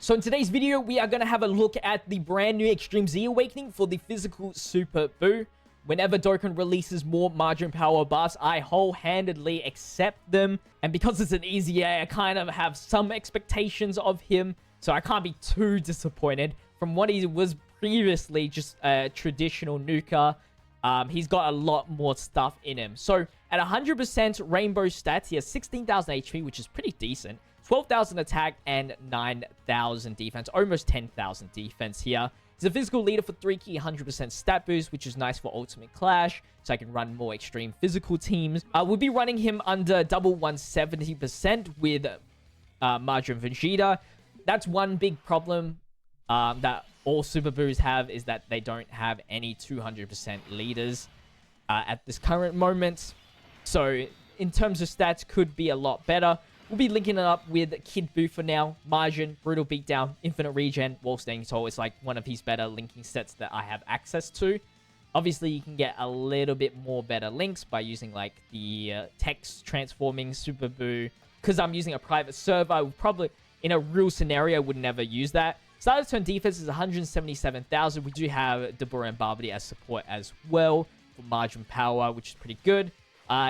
So in today's video, we are going to have a look at the brand new Extreme Z Awakening for the physical Super Buu. Whenever Dokkan releases more margin power buffs, I wholeheartedly accept them. And because it's an easy A, I kind of have some expectations of him. So I can't be too disappointed. From what he was previously, just a traditional nuker, he's got a lot more stuff in him. So at 100% rainbow stats, he has 16,000 HP, which is pretty decent. 12,000 attack and 9,000 defense. Almost 10,000 defense here. He's a physical leader for 3 key 100% stat boost, which is nice for Ultimate Clash, so I can run more extreme physical teams. We'll be running him under double 170% with Majin Vegeta. That's one big problem that all Super Buus have, is that they don't have any 200% leaders at this current moment. So in terms of stats, could be a lot better. We'll be linking it up with Kid Buu for now. Majin, Brutal Beatdown, Infinite Regen, Wall Staying Tall is like one of his better linking sets that I have access to. Obviously, you can get a little bit more better links by using like the text transforming Super Buu. Because I'm using a private server, I would probably, in a real scenario, would never use that. Start of turn defense is 177,000. We do have Deborah and Barbary as support as well for margin power, which is pretty good.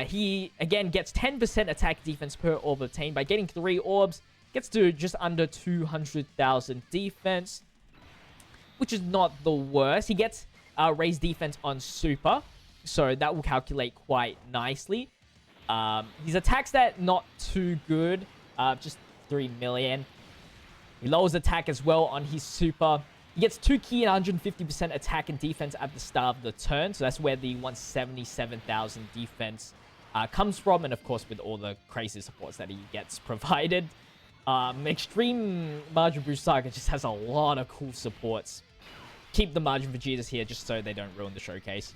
He, again, gets 10% attack defense per orb obtained. By getting 3 orbs, gets to just under 200,000 defense, which is not the worst. He gets raised defense on super, so that will calculate quite nicely. His attack stat, not too good, just 3 million. He lowers attack as well on his super. He gets 2 key and 150% attack and defense at the start of the turn. So that's where the 177,000 defense comes from. And of course, with all the crazy supports that he gets provided. Extreme Majin Buu Saga just has a lot of cool supports. Keep the Majin Vegetas here just so they don't ruin the showcase.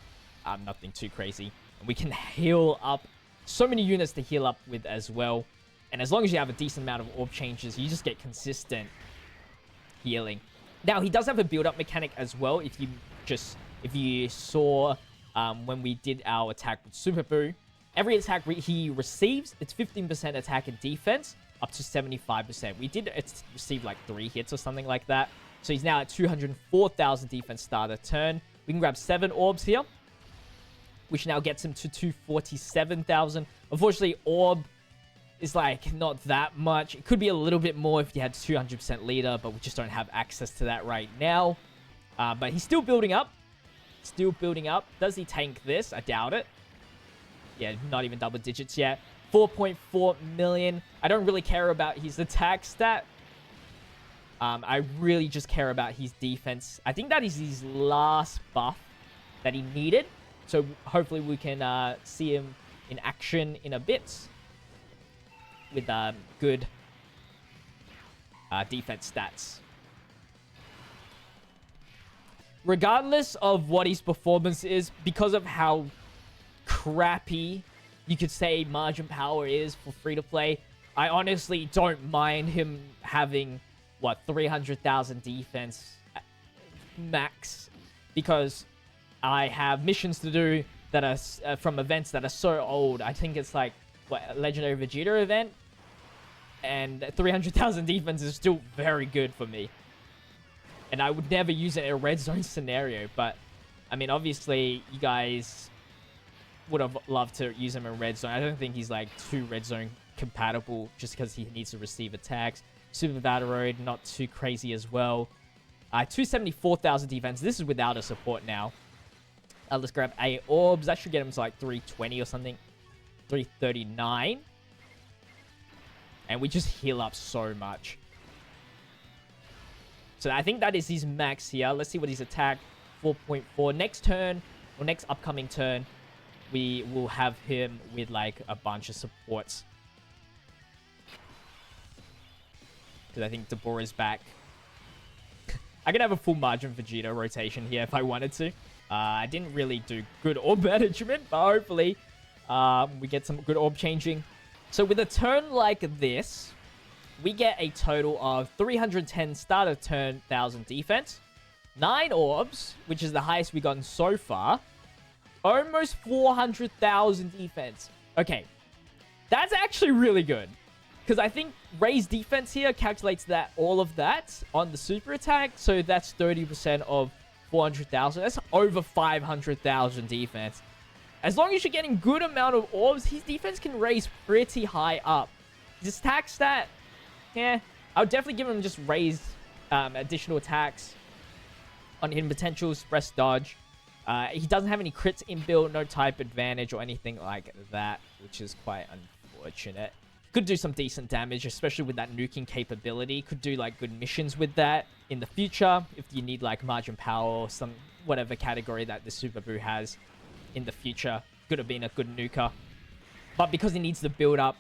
Nothing too crazy. And we can heal up. So many units to heal up with as well. And as long as you have a decent amount of orb changes, you just get consistent healing. Now, he does have a build-up mechanic as well. If you saw when we did our attack with Super Buu, every attack he receives, it's 15% attack and defense, up to 75%. We did receive like 3 hits or something like that. So he's now at 204,000 defense starter turn. We can grab 7 orbs here, which now gets him to 247,000. Unfortunately, orb is like not that much. It could be a little bit more if you had 200% leader, but we just don't have access to that right now. But he's still building up. Still building up. Does he tank this? I doubt it. Yeah, not even double digits yet. 4.4 million. I don't really care about his attack stat. I really just care about his defense. I think that is his last buff that he needed. So hopefully we can see him in action in a bit with good defense stats. Regardless of what his performance is, because of how crappy you could say margin power is for free-to-play, I honestly don't mind him having, what, 300,000 defense max, because I have missions to do that are from events that are so old. I think it's like, what, a Legendary Vegeta event? And 300,000 defense is still very good for me. And I would never use it in a red zone scenario. But, I mean, obviously, you guys would have loved to use him in red zone. I don't think he's, like, too red zone compatible just because he needs to receive attacks. Super Battle Road, not too crazy as well. 274,000 defense. This is without a support now. Let's grab 8 orbs. That should get him to, like, 320 or something. 339. And we just heal up so much. So I think that is his max here. Let's see what his attack. 4.4. Next turn, or next upcoming turn, we will have him with like a bunch of supports. Because I think Deborah is back. I could have a full Majin Vegeta rotation here if I wanted to. I didn't really do good orb management, but hopefully we get some good orb changing. So with a turn like this, we get a total of 310 start of turn, 1,000 defense, 9 orbs, which is the highest we've gotten so far, almost 400,000 defense. Okay, that's actually really good. Because I think raised defense here calculates that all of that on the super attack. So that's 30% of 400,000. That's over 500,000 defense. As long as you're getting good amount of orbs, his defense can raise pretty high up. His attack stat, yeah, I would definitely give him just raised additional attacks on hidden potential, express dodge. He doesn't have any crits inbuilt, no type advantage or anything like that, which is quite unfortunate. Could do some decent damage, especially with that nuking capability. Could do like good missions with that in the future if you need like margin power or some whatever category that the Super Boo has in the future. Could have been a good nuker. But because he needs to build up,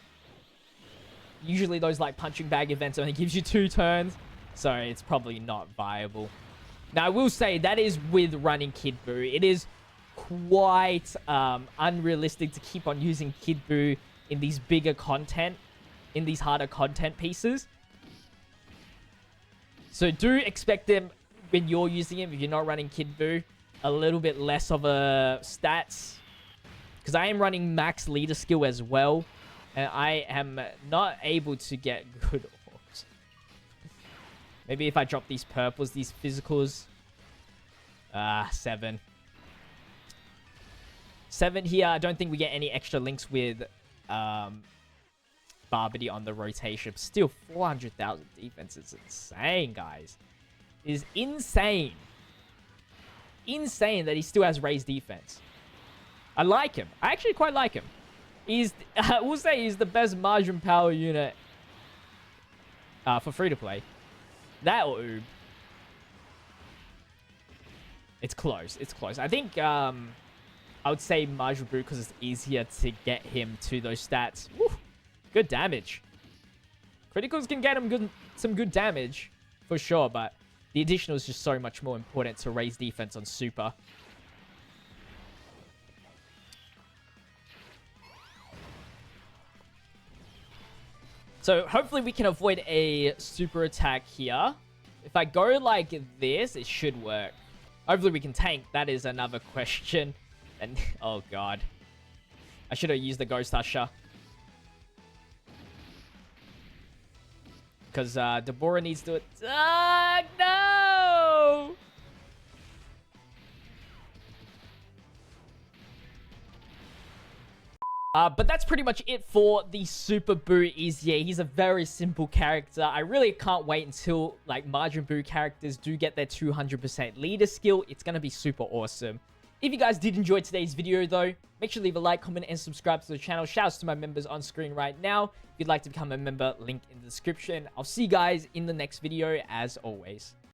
usually those like punching bag events only gives you 2 turns. So it's probably not viable. Now I will say that is with running Kid Boo. It is quite unrealistic to keep on using Kid Boo in these bigger content, in these harder content pieces. So do expect them when you're using him, if you're not running Kid Boo, a little bit less of a stats. Because I am running max leader skill as well. And I am not able to get good orbs. Maybe if I drop these purples, these physicals. 7. 7 here. I don't think we get any extra links with Barbity on the rotation. Still, 400,000 defense is insane, guys. It is insane. Insane that he still has raised defense. I like him. I actually quite like him. I will say he's the best margin power unit for free-to-play. That or Oob. It's close. It's close. I think I would say Majin Buu because it's easier to get him to those stats. Woo, good damage. Criticals can get him some good damage for sure, but the additional is just so much more important to raise defense on super. So hopefully we can avoid a super attack here. If I go like this, it should work. Hopefully we can tank. That is another question. And oh god. I should have used the Ghost Usher. Because Deborah needs to... Ah, no! But that's pretty much it for the Super Buu Easier. He's a very simple character. I really can't wait until like Majin Buu characters do get their 200% leader skill. It's going to be super awesome. If you guys did enjoy today's video though, make sure to leave a like, comment, and subscribe to the channel. Shouts to my members on screen right now. If you'd like to become a member, link in the description. I'll see you guys in the next video as always.